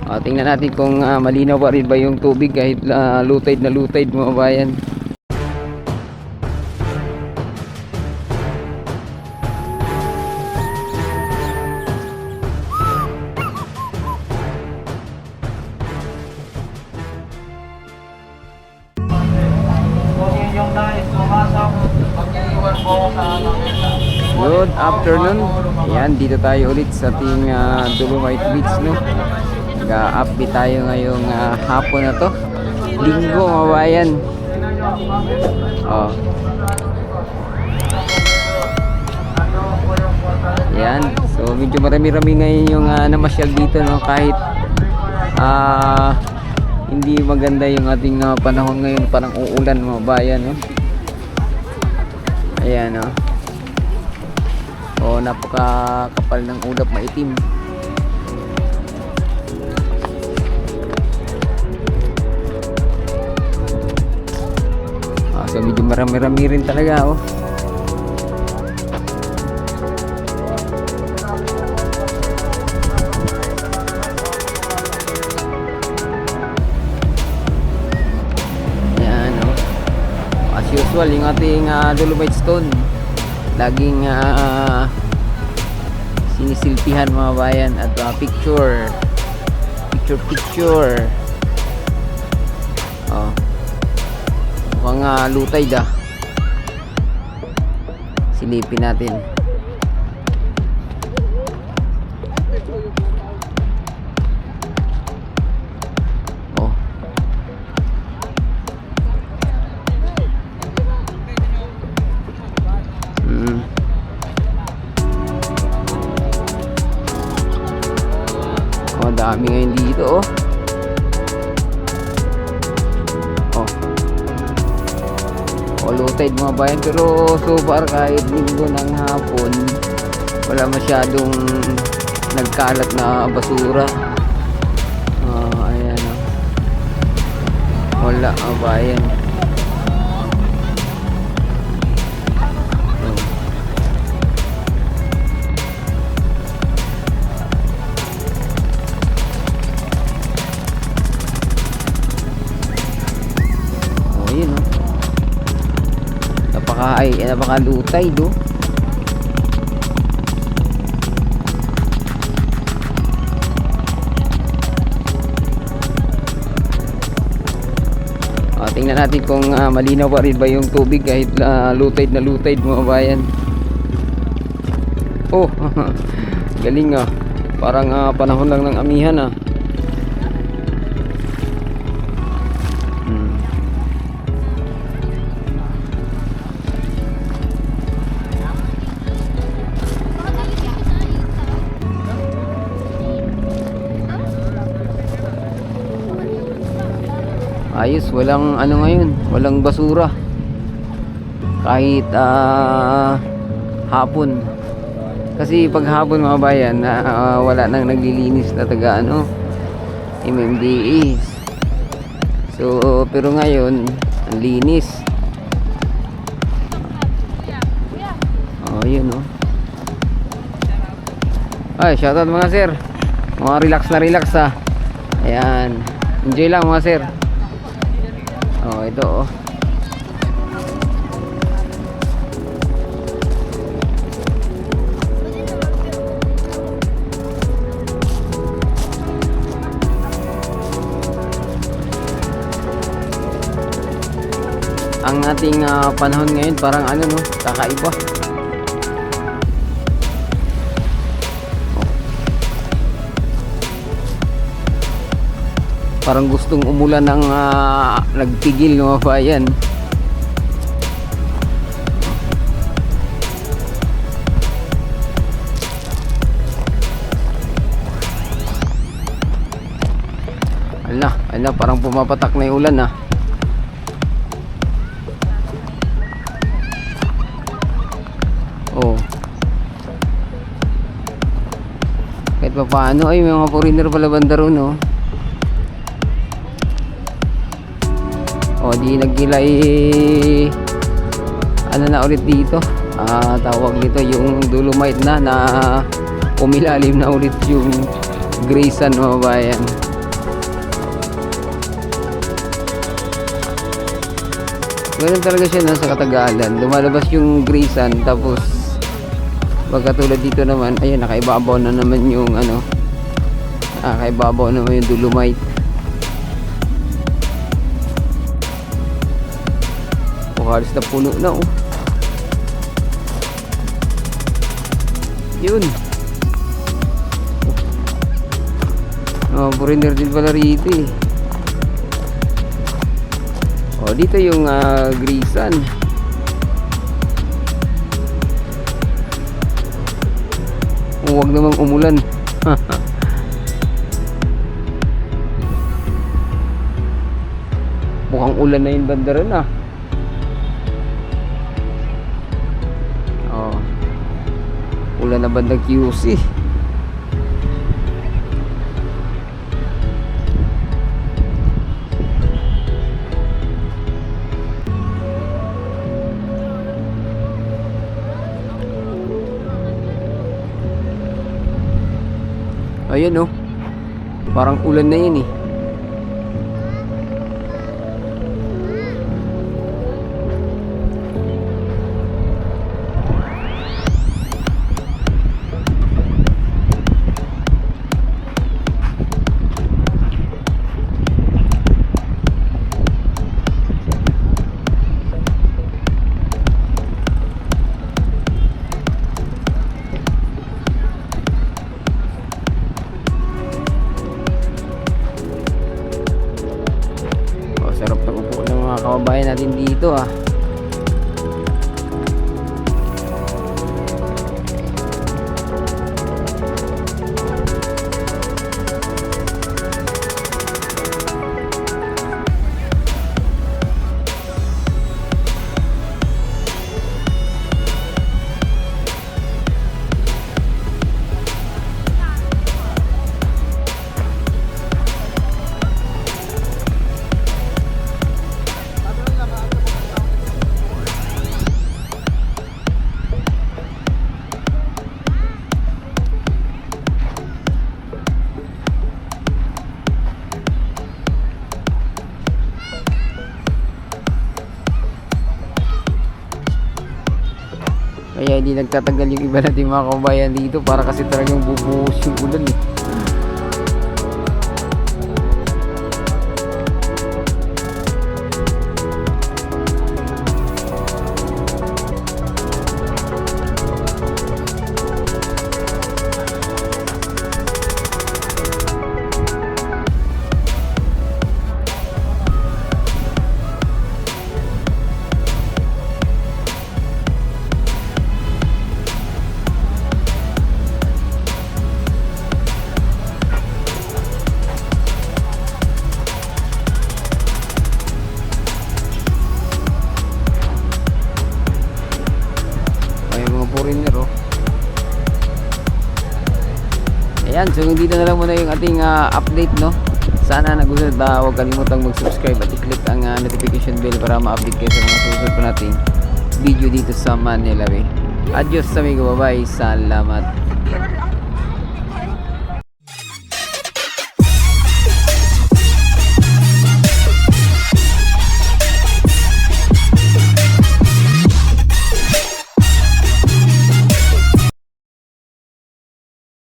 Tingnan natin kung malinaw pa rin ba yung tubig kahit low tide na low tide, mga bayan. Good afternoon. Ayan, dito tayo ulit sa ating Dolomite Beach, no? Nag-update tayo ngayong hapon na to. Linggo, mga bayan. Oh. Ayan. So, medyo marami-rami ngayon yung namasyal dito, no? Kahit hindi maganda yung ating panahon ngayon. Parang uulan, mga bayan, no? Ayan, no? Oh, napakakapal ng ulap, maitim. So medyo marami-rami rin talaga, oh. Ayan, oh. As usual, yung ating Dolomite Stone laging sinisilpihan, mga bayan, at picture. Oh, mukhang low tide, silipin natin. Oh, oh, dami ngayon dito, oh. Low tide, mga bayan, pero so far kahit linggo ng hapon wala masyadong nagkalat na basura. Ayan, oh. Wala, mga bayan. Yun, oh. Napaka low tide, oh. Tingnan natin kung malinaw pa rin ba yung tubig kahit low tide na low tide, mga bayan. Oh, galing, ah. Parang panahon lang ng amihan, ah. Ayos, walang ano ngayon, walang basura kahit hapon. Kasi pag hapon, mga bayan, wala nang naglilinis na taga MMDA. So pero ngayon ang linis. Oh, yun, oh. Ay, shoutout, mga sir. Mga relax, ayan, enjoy lang, mga sir. Oh, ito, oh. Ang ating panahon ngayon parang no, kakaiba. Parang gustong umulan ng nagtigil, mga bayan. Ala, parang pumapatak na yung ulan, ah. Oh. Kahit pa paano, ay may mga foreigner pala banda ron, oh. O di nagkilay na ulit dito, tawag dito yung Dolomite na umilalim na ulit yung Grayson, mga bayan. Ganun talaga siya no, sa katagalan. Lumalabas yung gray sand, tapos pagkatulad dito naman, ayun, nakaibabaw na naman yung ano, nakaibabaw naman yung dolomite. Halos na puno na oh. Yun. Foreigner din pala rito eh. Oh, dito yung grisan. Huwag namang umulan. Mukhang ulan na yung banda rin ah. Ulan na bandang QC. Ayun oh. Parang ulan na yun eh. Sarap na upo ng mga kababayan natin dito ah. Kaya hindi nagtatagal yung iba natin mga kabayan dito, para kasi talagang bubuhos yung ulan eh. Foreigner oh. Ayan, so dito na lang muna yung ating update no. Sana nagustuhan, huwag kalimutang mag-subscribe at i-click ang notification bell para ma-update kayo sa mga susunod pa nating video dito sa Manila Bay. Adios amigo, bye bye, salamat.